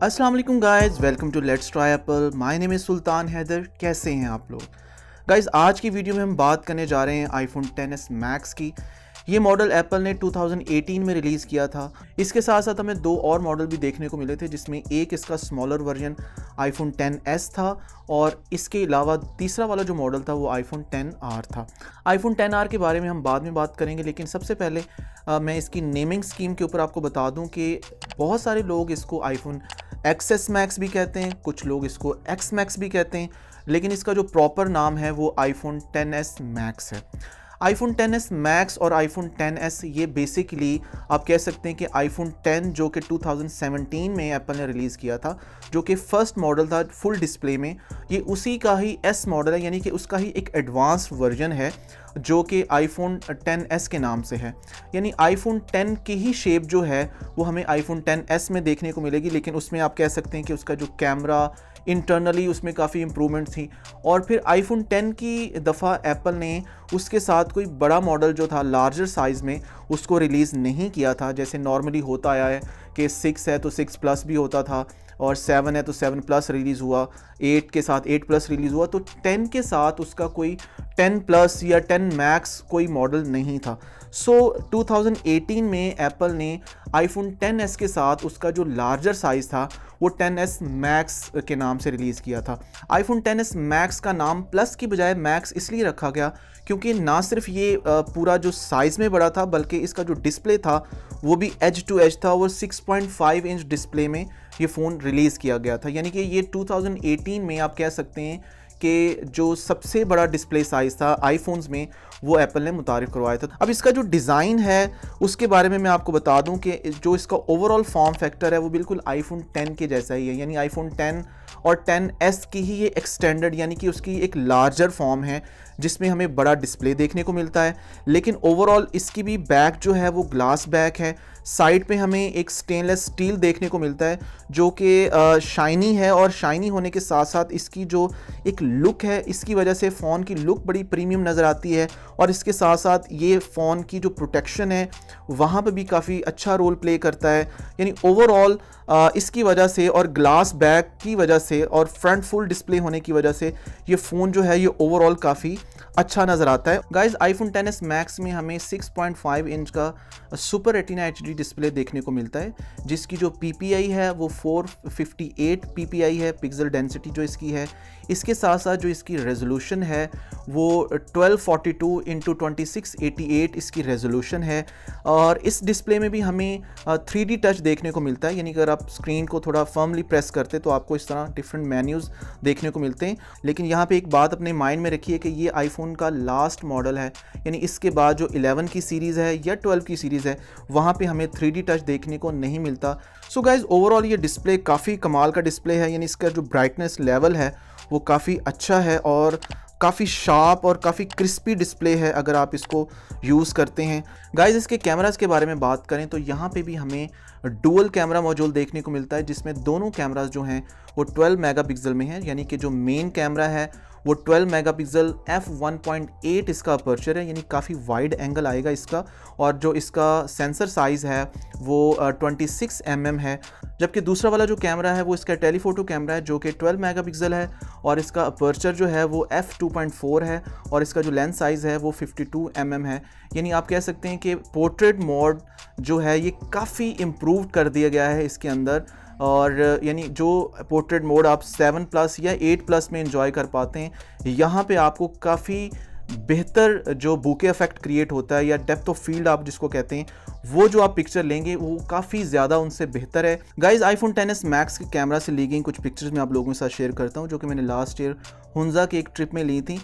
अस्सलाम वालेकुम guys, welcome to let's try Apple. My name is Sultan Haider. कैसे हैं आप लोग गाइस? आज की वीडियो में हम बात करने जा रहे हैं आईफोन XS मैक्स की। ये मॉडल एप्पल ने 2018 में रिलीज़ किया था। इसके साथ साथ हमें दो और मॉडल भी देखने को मिले थे, जिसमें एक इसका स्मॉलर वर्जन आईफोन XS था और इसके अलावा तीसरा वाला जो मॉडल था वो आईफोन XR था। आईफोन XR के बारे में हम बाद में बात करेंगे, लेकिन सबसे पहले मैं इसकी नेमिंग स्कीम के ऊपर आपको बता दूं कि बहुत सारे लोग इसको आईफोन XS मैक्स भी कहते हैं, कुछ लोग इसको X मैक्स भी कहते हैं, लेकिन इसका जो प्रॉपर नाम है वो आईफोन XS मैक्स है। आईफोन XS मैक्स और आईफोन XS ये बेसिकली आप कह सकते हैं कि आईफोन 10 जो कि 2017 में एप्पल ने रिलीज़ किया था, जो कि फर्स्ट मॉडल था फुल डिस्प्ले में, ये उसी का ही S मॉडल है, यानी कि उसका ही एक एडवांस वर्जन है जो कि आईफोन XS के नाम से है। यानी आईफोन 10 की ही शेप जो है वो हमें आईफोन XS में देखने को मिलेगी, लेकिन उसमें आप कह सकते हैं कि उसका जो कैमरा इंटरनली उसमें काफ़ी इम्प्रूवमेंट थी। और फिर आईफोन 10 की दफ़ा एप्पल ने उसके साथ कोई बड़ा मॉडल जो था लार्जर साइज़ में उसको रिलीज़ नहीं किया था, जैसे नॉर्मली होता आया है कि 6 है तो 6 प्लस भी होता था, और 7 है तो 7 प्लस रिलीज़ हुआ, 8 के साथ 8 प्लस रिलीज़ हुआ, तो 10 के साथ उसका कोई 10 प्लस या 10 मैक्स कोई मॉडल नहीं था। सो 2018 में एप्पल ने आईफोन XS के साथ उसका जो लार्जर साइज़ था वो XS मैक्स के नाम से रिलीज़ किया था। आईफोन XS मैक्स का नाम प्लस की बजाय मैक्स इसलिए रखा गया क्योंकि ना सिर्फ ये पूरा जो साइज़ में बड़ा था, बल्कि इसका जो डिस्प्ले था वो भी एज टू एज था। वो 6.5 इंच डिस्प्ले में ये फ़ोन रिलीज़ किया गया था, यानी कि ये 2018 में आप कह सकते हैं कि जो सबसे बड़ा डिस्प्ले साइज़ था आईफोन्स में वो एप्पल ने मुतारिफ़ करवाया था। अब इसका जो डिज़ाइन है उसके बारे में मैं आपको बता दूं कि जो इसका ओवरऑल फॉर्म फैक्टर है वो बिल्कुल आईफोन 10 के जैसा ही है, यानी आईफोन 10 और XS की ही ये एक्सटेंडेड यानी कि उसकी एक लार्जर फॉर्म है जिसमें हमें बड़ा डिस्प्ले देखने को मिलता है। लेकिन ओवरऑल इसकी भी बैक जो है वो ग्लास बैक है। साइड पे हमें एक स्टेनलेस स्टील देखने को मिलता है जो कि शाइनी है, और शाइनी होने के साथ साथ इसकी जो एक लुक है, इसकी वजह से फ़ोन की लुक बड़ी प्रीमियम नज़र आती है। और इसके साथ साथ ये फ़ोन की जो प्रोटेक्शन है वहाँ पे भी काफ़ी अच्छा रोल प्ले करता है। यानी ओवरऑल इसकी वजह से और ग्लास बैक की वजह से और फ्रंट फुल डिस्प्ले होने की वजह से ये फ़ोन जो है ये ओवरऑल काफ़ी अच्छा नज़र आता है। गाइस, आईफोन XS मैक्स में हमें 6.5 इंच का सुपर रेटिना HD डिस्प्ले देखने को मिलता है, जिसकी जो PPI है वो 458 PPI है, पिक्सल डेंसिटी जो इसकी है। इसके साथ साथ जो इसकी रेजोल्यूशन है वो 1242 × 2688 इसकी रेजोल्यूशन है। और इस डिस्प्ले में भी हमें 3D टच देखने को मिलता है, यानी अगर आप स्क्रीन को थोड़ा फर्मली प्रेस करते तो आपको इस तरह डिफरेंट मेन्यूज़ देखने को मिलते हैं। लेकिन यहाँ पे एक बात अपने माइंड में रखिए कि ये आईफोन का लास्ट मॉडल है, यानी इसके बाद जो 11 की सीरीज़ है या 12 की सीरीज़ है वहाँ पे हमें 3D टच देखने को नहीं मिलता। सो गाइज, ओवरऑल ये डिस्प्ले काफ़ी कमाल का डिस्प्ले है, यानी इसका जो ब्राइटनेस लेवल है वो काफ़ी अच्छा है और काफ़ी शार्प और काफ़ी क्रिस्पी डिस्प्ले है अगर आप इसको यूज़ करते हैं। गाइस, इसके कैमरास के बारे में बात करें तो यहाँ पे भी हमें डुअल कैमरा मॉड्यूल देखने को मिलता है, जिसमें दोनों कैमरास जो हैं वो 12 मेगापिक्सल में हैं, यानी कि जो मेन कैमरा है वो 12 मेगापिक्सल f1.8 इसका अपर्चर है, यानी काफ़ी वाइड एंगल आएगा इसका। और जो इसका सेंसर साइज़ है वो 26 mm है। जबकि दूसरा वाला जो कैमरा है वो इसका टेलीफोटो कैमरा है जो कि 12 मेगापिक्सल है, और इसका अपर्चर जो है वो f2.4 है, और इसका जो लेंस साइज़ है वो 52 mm है। यानी आप कह सकते हैं कि पोर्ट्रेट मोड जो है ये काफ़ी इम्प्रूव कर दिया गया है इसके अंदर। और यानी जो पोर्ट्रेट मोड आप 7 प्लस या 8 प्लस में एंजॉय कर पाते हैं, यहाँ पे आपको काफ़ी बेहतर जो बूके इफेक्ट क्रिएट होता है या डेप्थ ऑफ फील्ड आप जिसको कहते हैं, वो जो आप पिक्चर लेंगे वो काफ़ी ज़्यादा उनसे बेहतर है। गाइज, आईफोन XS मैक्स के कैमरा से ली गई कुछ पिक्चर्स मैं आप लोगों के साथ शेयर करता हूँ, जो कि मैंने लास्ट ईयर हुंजा की एक ट्रिप में ली थी।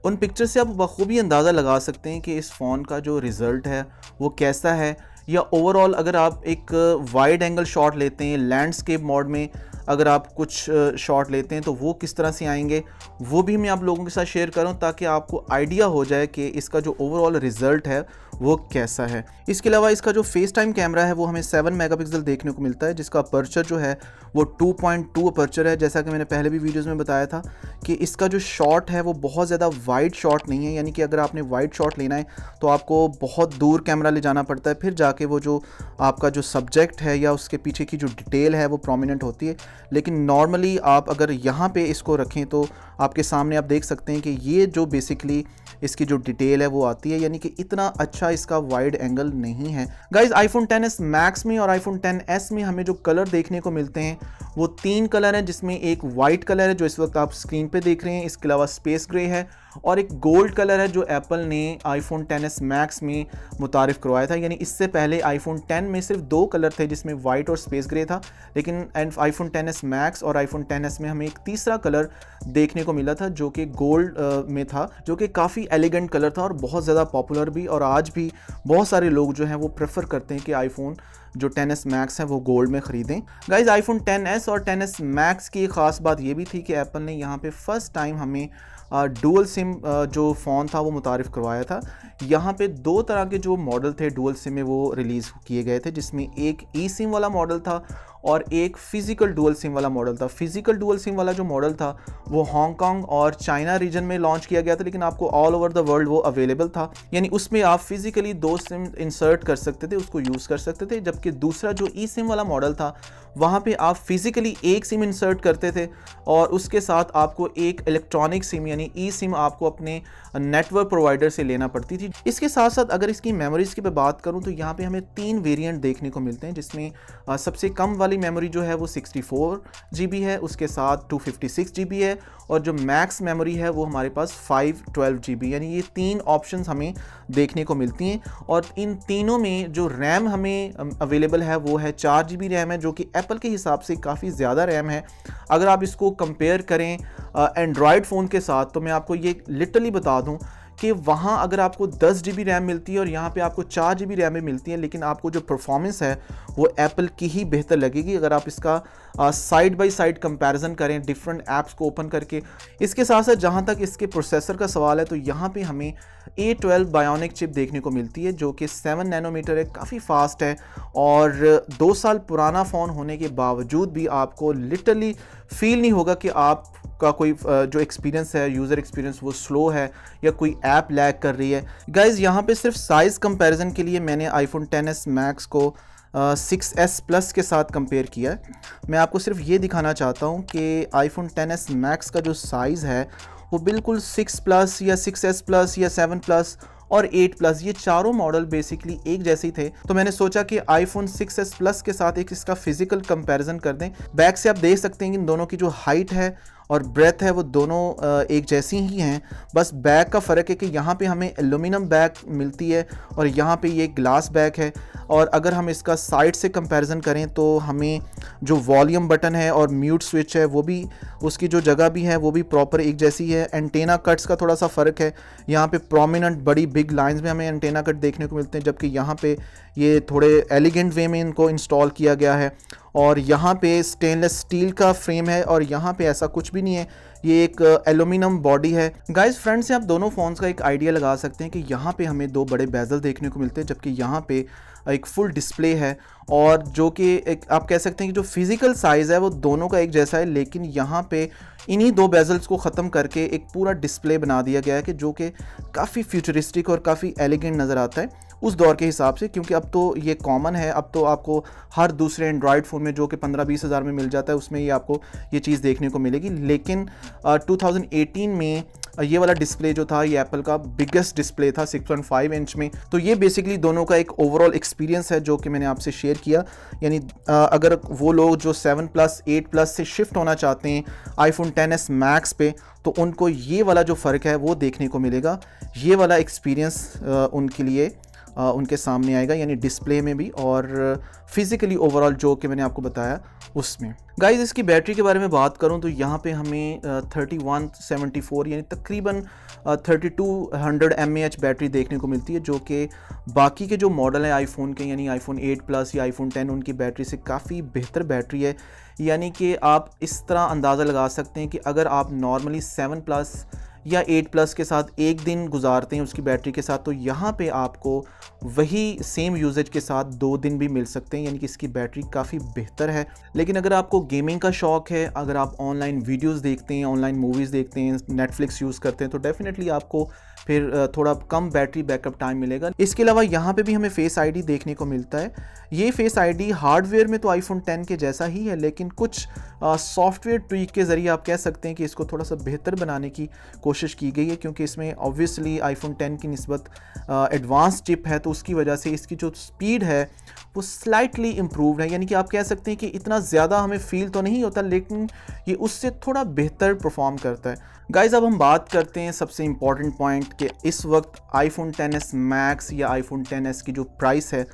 उन पिक्चर से आप बखूबी अंदाज़ा लगा सकते हैं कि इस फ़ोन का जो रिज़ल्ट है वो कैसा है। या ओवरऑल अगर आप एक वाइड एंगल शॉट लेते हैं लैंडस्केप मोड में, अगर आप कुछ शॉट लेते हैं तो वो किस तरह से आएंगे, वो भी मैं आप लोगों के साथ शेयर करूं ताकि आपको आइडिया हो जाए कि इसका जो ओवरऑल रिजल्ट है वो कैसा है। इसके अलावा इसका जो फेस टाइम कैमरा है वो हमें 7 मेगापिक्सल देखने को मिलता है, जिसका अपर्चर जो है वो 2.2 अपर्चर है। जैसा कि मैंने पहले भी वीडियोस में बताया था कि इसका जो शॉट है वो बहुत ज़्यादा वाइड शॉट नहीं है, यानी कि अगर आपने वाइड शॉट लेना है तो आपको बहुत दूर कैमरा ले जाना पड़ता है, फिर जाके वो जो आपका जो सब्जेक्ट है या उसके पीछे की जो डिटेल है वो प्रोमिनेंट होती है। लेकिन नॉर्मली आप अगर यहाँ पे इसको रखें तो आपके सामने आप देख सकते हैं कि ये जो बेसिकली इसकी जो डिटेल है वो आती है, यानी कि इतना अच्छा इसका वाइड एंगल नहीं है। गाइज आईफोन XS मैक्स में और आईफोन XS में हमें जो कलर देखने को मिलते हैं वो 3 कलर हैं, जिसमें एक वाइट कलर है जो इस वक्त आप स्क्रीन पे देख रहे हैं, इसके अलावा स्पेस ग्रे है और एक गोल्ड कलर है जो एप्पल ने आईफोन XS मैक्स में मुतारिफ करवाया था। यानी इससे पहले आईफोन X में सिर्फ 2 कलर थे जिसमें वाइट और स्पेस ग्रे था, लेकिन आईफोन XS मैक्स और आईफोन XS में हमें एक तीसरा कलर देखने को मिला था जो कि गोल्ड में था, जो कि काफ़ी एलिगेंट कलर था और बहुत ज़्यादा पॉपुलर भी, और आज भी बहुत सारे लोग जो हैं वो प्रेफर करते हैं कि आईफोन जो XS मैक्स है वो गोल्ड में ख़रीदें। गाइज आईफोन XS और XS मैक्स की ख़ास बात ये भी थी कि एप्पल ने यहाँ पे फर्स्ट टाइम हमें डुअल सिम जो फ़ोन था वो मुतारिफ़ करवाया था। यहाँ पे 2 तरह के जो मॉडल थे डुअल सिम में वो रिलीज़ किए गए थे, जिसमें एक ई सिम वाला मॉडल था और एक फ़िज़िकल डुअल सिम वाला मॉडल था। फ़िज़िकल डुअल सिम वाला जो मॉडल था वो हांगकांग और चाइना रीजन में लॉन्च किया गया था, लेकिन आपको ऑल ओवर द वर्ल्ड वो अवेलेबल था, यानी उसमें आप फिज़िकली 2 सिम इंसर्ट कर सकते थे, उसको यूज़ कर सकते थे। जबकि दूसरा जो ई सिम वाला मॉडल था वहाँ पे आप फिज़िकली एक सिम इंसर्ट करते थे और उसके साथ आपको एक इलेक्ट्रॉनिक सिम यानी ई सिम आपको अपने नेटवर्क प्रोवाइडर से लेना पड़ती थी। इसके साथ साथ अगर इसकी मेमोरीज़ की बात करूँ तो यहाँ पे हमें 3 वेरिएंट देखने को मिलते हैं, जिसमें सबसे कम वाली मेमोरी जो है वो 64 GB है, उसके साथ 256 GB है और जो मैक्स मेमोरी है वो हमारे पास 512 GB, यानी ये 3 ऑप्शंस हमें देखने को मिलती हैं। और इन तीनों में जो रैम हमें अवेलेबल है वो है 4 GB रैम है, जो कि एप्पल के हिसाब से काफ़ी ज़्यादा रैम है। अगर आप इसको कंपेयर करें एंड्रॉयड फ़ोन के साथ तो मैं आपको ये लिटरली बता दूं कि वहाँ अगर आपको 10 GB रैम मिलती है और यहाँ पे आपको 4 GB रैम में मिलती है, लेकिन आपको जो परफॉर्मेंस है वो एप्पल की ही बेहतर लगेगी अगर आप इसका साइड बाय साइड कंपैरिजन करें डिफरेंट ऐप्स को ओपन करके। इसके साथ साथ जहाँ तक इसके प्रोसेसर का सवाल है तो यहाँ पे हमें A12 बायोनिक चिप देखने को मिलती है जो कि 7 नैनोमीटर है, काफ़ी फास्ट है और 2 साल पुराना फ़ोन होने के बावजूद भी आपको लिटरली फील नहीं होगा कि आप का कोई जो एक्सपीरियंस है यूज़र एक्सपीरियंस वो स्लो है या कोई ऐप लैग कर रही है। गाइज़ यहाँ पे सिर्फ साइज़ कंपैरिजन के लिए मैंने आईफोन XS मैक्स को 6s प्लस के साथ कंपेयर किया है। मैं आपको सिर्फ ये दिखाना चाहता हूँ कि आईफोन XS मैक्स का जो साइज़ है वो बिल्कुल 6 प्लस या 6s प्लस या 7 प्लस और 8 प्लस ये चारों मॉडल बेसिकली एक जैसे थे। तो मैंने सोचा कि आईफोन 6s प्लस के साथ एक इसका फिजिकल कंपैरिजन कर दें। बैक से आप देख सकते हैं कि इन दोनों की जो हाइट है और ब्रेथ है वो दोनों एक जैसी ही हैं, बस बैक का फ़र्क है कि यहाँ पे हमें एल्यूमिनियम बैक मिलती है और यहाँ पे ये ग्लास बैक है। और अगर हम इसका साइड से कंपैरिजन करें तो हमें जो वॉल्यूम बटन है और म्यूट स्विच है वो भी उसकी जो जगह भी है वो भी प्रॉपर एक जैसी है। एंटेना कट्स का थोड़ा सा फ़र्क है, यहाँ पे प्रोमिनेंट बड़ी बिग लाइंस में हमें एंटेना कट देखने को मिलते हैं, जबकि यहाँ पे ये थोड़े एलिगेंट वे में इनको इंस्टॉल किया गया है। और यहाँ पे स्टेनलेस स्टील का फ्रेम है और यहाँ पे ऐसा कुछ भी नहीं है, ये एक एल्यूमिनियम बॉडी है। गाइस फ्रंट से आप दोनों फ़ोन्स का एक आइडिया लगा सकते हैं कि यहाँ पे हमें 2 बड़े बेजल देखने को मिलते हैं, जबकि यहाँ पे एक फुल डिस्प्ले है और जो कि एक आप कह सकते हैं कि जो फिज़िकल साइज़ है वो दोनों का एक जैसा है, लेकिन यहाँ पे इन्हीं 2 बेजल्स को ख़त्म करके एक पूरा डिस्प्ले बना दिया गया है कि जो कि काफ़ी फ्यूचरिस्टिक और काफ़ी एलिगेंट नज़र आता है उस दौर के हिसाब से, क्योंकि अब तो ये कॉमन है। अब तो आपको हर दूसरे एंड्रॉयड फ़ोन में जो कि 15-20 हज़ार में मिल जाता है उसमें ये आपको ये चीज़ देखने को मिलेगी। लेकिन 2018 में ये वाला डिस्प्ले जो था ये एप्पल का बिगेस्ट डिस्प्ले था 6.5 इंच में। तो ये बेसिकली दोनों का एक ओवरऑल एक्सपीरियंस है जो कि मैंने आपसे शेयर किया। यानी अगर वो लोग जो 7 प्लस 8 प्लस से शिफ्ट होना चाहते हैं आईफोन XS मैक्स पे तो उनको ये वाला जो फ़र्क है वो देखने को मिलेगा। ये वाला एक्सपीरियंस उनके लिए उनके सामने आएगा, यानी डिस्प्ले में भी और फिज़िकली ओवरऑल जो कि मैंने आपको बताया उसमें। गाइस इसकी बैटरी के बारे में बात करूं तो यहाँ पे हमें 3174 यानी तकरीबन 3200 mAh बैटरी देखने को मिलती है, जो कि बाकी के जो मॉडल हैं आईफोन के, यानी आईफोन 8 प्लस या आईफोन 10, उनकी बैटरी से काफ़ी बेहतर बैटरी है। यानी कि आप इस तरह अंदाज़ा लगा सकते हैं कि अगर आप नॉर्मली 7 प्लस या 8 प्लस के साथ एक दिन गुजारते हैं उसकी बैटरी के साथ, तो यहाँ पे आपको वही सेम यूजेज के साथ 2 दिन भी मिल सकते हैं, यानी कि इसकी बैटरी काफ़ी बेहतर है। लेकिन अगर आपको गेमिंग का शौक़ है, अगर आप ऑनलाइन वीडियोस देखते हैं, ऑनलाइन मूवीज़ देखते हैं, नेटफ्लिक्स यूज़ करते हैं, तो डेफिनेटली आपको फिर थोड़ा कम बैटरी बैकअप टाइम मिलेगा। इसके अलावा यहाँ पे भी हमें फेस आईडी देखने को मिलता है। ये फेस आईडी हार्डवेयर में तो आईफोन 10 के जैसा ही है, लेकिन कुछ सॉफ्टवेयर ट्वीक के ज़रिए आप कह सकते हैं कि इसको थोड़ा सा बेहतर बनाने की कोशिश की गई है, क्योंकि इसमें ऑब्वियसली आईफोन 10 की निस्बत एडवांस चिप है, तो उसकी वजह से इसकी जो स्पीड है वो स्लाइटली इम्प्रूव्ड है। यानी कि आप कह सकते हैं कि इतना ज़्यादा हमें फील तो नहीं होता, लेकिन ये उससे थोड़ा बेहतर परफॉर्म करता है। गाइज़ अब हम बात करते हैं सबसे इम्पॉर्टेंट पॉइंट कि इस वक्त आईफोन 10s मैक्स या आईफोन 10s की जो प्राइस है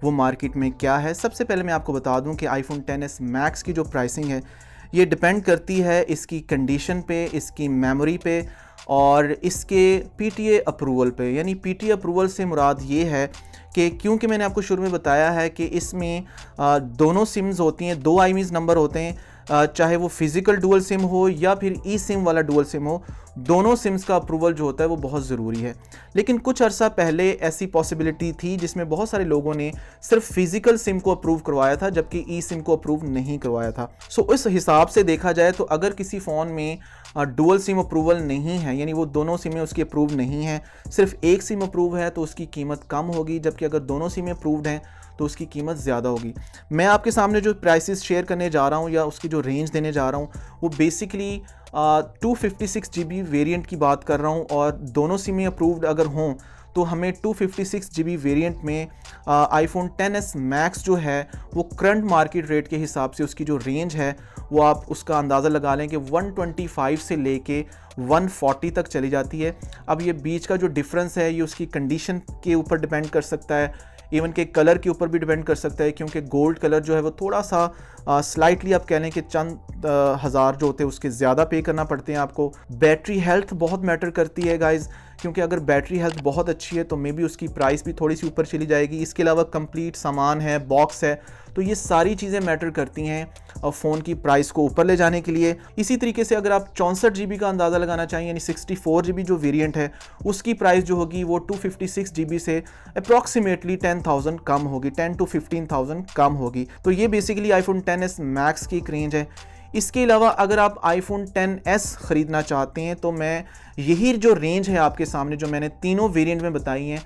वो मार्केट में क्या है। सबसे पहले मैं आपको बता दूं कि आईफोन 10s मैक्स की जो प्राइसिंग है ये डिपेंड करती है इसकी कंडीशन पे, इसकी मेमोरी पे और इसके PTA अप्रूवल पे। यानी PTA अप्रूवल से मुराद ये है कि क्योंकि मैंने आपको शुरू में बताया है कि इसमें दोनों सिम्स होती हैं, 2 IMEI नंबर होते हैं, चाहे वो फिज़िकल डुअल सिम हो या फिर ई सिम वाला डुअल सिम हो, दोनों सिम्स का अप्रूवल जो होता है वो बहुत ज़रूरी है। लेकिन कुछ अर्सा पहले ऐसी पॉसिबिलिटी थी जिसमें बहुत सारे लोगों ने सिर्फ फिज़िकल सिम को अप्रूव करवाया था, जबकि ई सिम को अप्रूव नहीं करवाया था। सो इस हिसाब से देखा जाए तो अगर किसी फ़ोन में डुअल सिम अप्रूवल नहीं है, यानी वो दोनों सिमें उसकी अप्रूव नहीं है, सिर्फ एक सिम अप्रूव है, तो उसकी कीमत कम होगी, जबकि अगर दोनों सिमें अप्रूव्ड हैं तो उसकी कीमत ज़्यादा होगी। मैं आपके सामने जो प्राइसेस शेयर करने जा रहा हूँ या उसकी जो रेंज देने जा रहा हूँ वो बेसिकली 256 GB वेरिएंट की बात कर रहा हूँ, और दोनों सिमें अप्रूव्ड अगर हों तो हमें 256 GB वेरिएंट में आईफोन 10s मैक्स जो है वो करंट मार्केट रेट के हिसाब से उसकी जो रेंज है वो आप उसका अंदाज़ा लगा लें कि 125 से लेके 140 तक चली जाती है। अब ये बीच का जो डिफरेंस है ये उसकी कंडीशन के ऊपर डिपेंड कर सकता है, इवन के कलर के ऊपर भी डिपेंड कर सकता है, क्योंकि गोल्ड कलर जो है वो थोड़ा सा स्लाइटली आप कह लें कि चंद हज़ार जो होते हैं उसके ज़्यादा पे करना पड़ते हैं आपको। बैटरी हेल्थ बहुत मैटर करती है गाइज़, क्योंकि अगर बैटरी हेल्थ बहुत अच्छी है तो मे बी उसकी प्राइस भी थोड़ी सी ऊपर चली जाएगी। इसके अलावा कंप्लीट सामान है, बॉक्स है, तो ये सारी चीज़ें मैटर करती हैं फ़ोन की प्राइस को ऊपर ले जाने के लिए। इसी तरीके से अगर आप 64 GB का अंदाज़ा लगाना चाहिए, यानी 64 GB जो वेरिएंट है उसकी प्राइस जो होगी वो 256 GB से अप्रॉक्सीमेटली 10,000 कम होगी, 10 to 15,000 कम होगी। तो ये बेसिकली आईफोन 10s मैक्स की एक रेंज है। इसके अलावा अगर आप आईफोन 10s ख़रीदना चाहते हैं तो मैं यही जो रेंज है आपके सामने जो मैंने तीनों वेरिएंट में बताई हैं,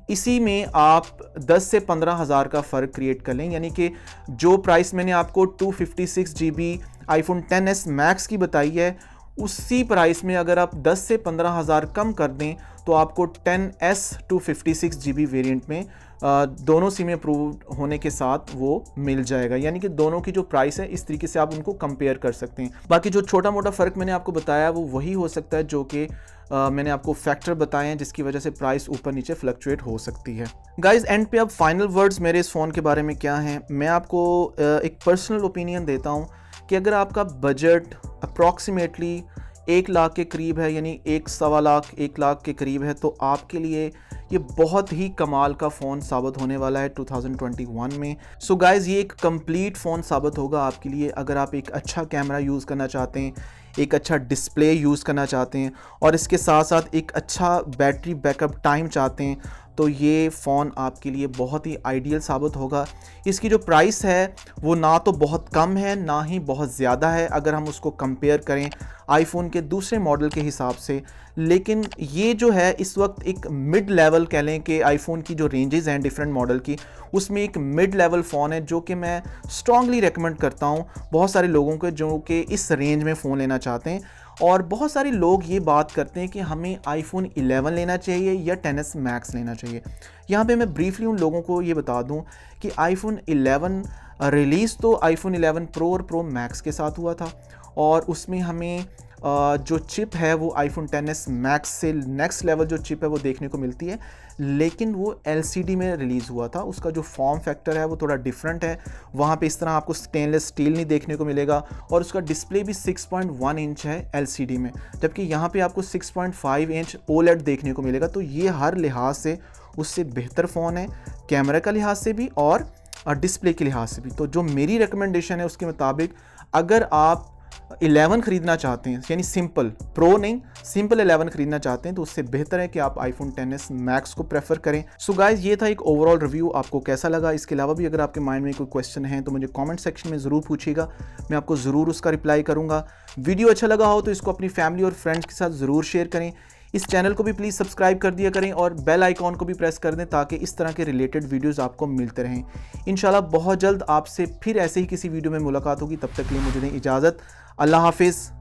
इसी में आप 10 से 15 हज़ार का फ़र्क क्रिएट कर लें। यानी कि जो प्राइस मैंने आपको 256 GB आईफोन 10s मैक्स की बताई है, उसी प्राइस में अगर आप 10 से 15 हज़ार कम कर दें तो आपको 10s 256 GB वेरिएंट में दोनों सिमें अप्रूव होने के साथ वो मिल जाएगा। यानी कि दोनों की जो प्राइस है इस तरीके से आप उनको कंपेयर कर सकते हैं। बाकी जो छोटा मोटा फ़र्क मैंने आपको बताया वो वही हो सकता है जो कि मैंने आपको फैक्टर बताए हैं जिसकी वजह से प्राइस ऊपर नीचे फ्लक्चुएट हो सकती है। गाइज एंड पे अब फाइनल वर्ड्स मेरे इस फ़ोन के बारे में क्या हैं, मैं आपको एक पर्सनल ओपिनियन देता हूँ कि अगर आपका बजट अप्रॉक्सीमेटली 1 लाख के करीब है, यानी 1.25 लाख 1 लाख के करीब है, तो आपके लिए ये बहुत ही कमाल का फ़ोन साबित होने वाला है 2021 में। सो गाइज़ ये एक कंप्लीट फ़ोन साबित होगा आपके लिए अगर आप एक अच्छा कैमरा यूज़ करना चाहते हैं, एक अच्छा डिस्प्ले यूज़ करना चाहते हैं और इसके साथ साथ एक अच्छा बैटरी बैकअप टाइम चाहते हैं, तो ये फ़ोन आपके लिए बहुत ही आइडियल साबित होगा। इसकी जो प्राइस है वो ना तो बहुत कम है ना ही बहुत ज़्यादा है अगर हम उसको कंपेयर करें आईफोन के दूसरे मॉडल के हिसाब से, लेकिन ये जो है इस वक्त एक मिड लेवल कह लें कि आईफोन की जो रेंजेस हैं डिफरेंट मॉडल की, उसमें एक मिड लेवल फ़ोन है जो कि मैं स्ट्रांगली रेकमेंड करता हूँ बहुत सारे लोगों को जो कि इस रेंज में फ़ोन लेना चाहते हैं। और बहुत सारे लोग ये बात करते हैं कि हमें आईफोन 11 लेना चाहिए या 10s मैक्स लेना चाहिए। यहाँ पे मैं ब्रीफली उन लोगों को ये बता दूँ कि आईफोन 11 रिलीज़ तो आईफोन 11 प्रो और प्रो मैक्स के साथ हुआ था और उसमें हमें जो चिप है वो आईफोन XS मैक्स से नेक्स्ट लेवल जो चिप है वो देखने को मिलती है, लेकिन वो LCD में रिलीज़ हुआ था। उसका जो फॉर्म फैक्टर है वो थोड़ा डिफरेंट है। वहाँ पे इस तरह आपको स्टेनलेस स्टील नहीं देखने को मिलेगा, और उसका डिस्प्ले भी 6.1 इंच है LCD में, जबकि यहाँ पे आपको 6.5 इंच OLED देखने को मिलेगा। तो ये हर लिहाज से उससे बेहतर फ़ोन है, कैमरा का लिहाज से भी और डिस्प्ले के लिहाज से भी। तो जो मेरी रिकमेंडेशन है उसके मुताबिक अगर आप 11 ख़रीदना चाहते हैं, यानी सिंपल प्रो नहीं, सिंपल 11 ख़रीदना चाहते हैं, तो उससे बेहतर है कि आप आईफोन XS मैक्स को प्रेफर करें। सो गाइज, ये था एक ओवरऑल रिव्यू। आपको कैसा लगा? इसके अलावा भी अगर आपके माइंड में कोई क्वेश्चन है तो मुझे कमेंट सेक्शन में ज़रूर पूछिएगा, मैं आपको ज़रूर उसका रिप्लाई करूँगा। वीडियो अच्छा लगा हो तो इसको अपनी फैमिली और फ्रेंड्स के साथ ज़रूर शेयर करें। इस चैनल को भी प्लीज़ सब्सक्राइब कर दिया करें और बेल आइकॉन को भी प्रेस कर दें, ताकि इस तरह के रिलेटेड वीडियोस आपको मिलते रहें। इंशाल्लाह बहुत जल्द आपसे फिर ऐसे ही किसी वीडियो में मुलाकात होगी। तब तक के लिए मुझे दें इजाज़त। अल्लाह हाफिज़।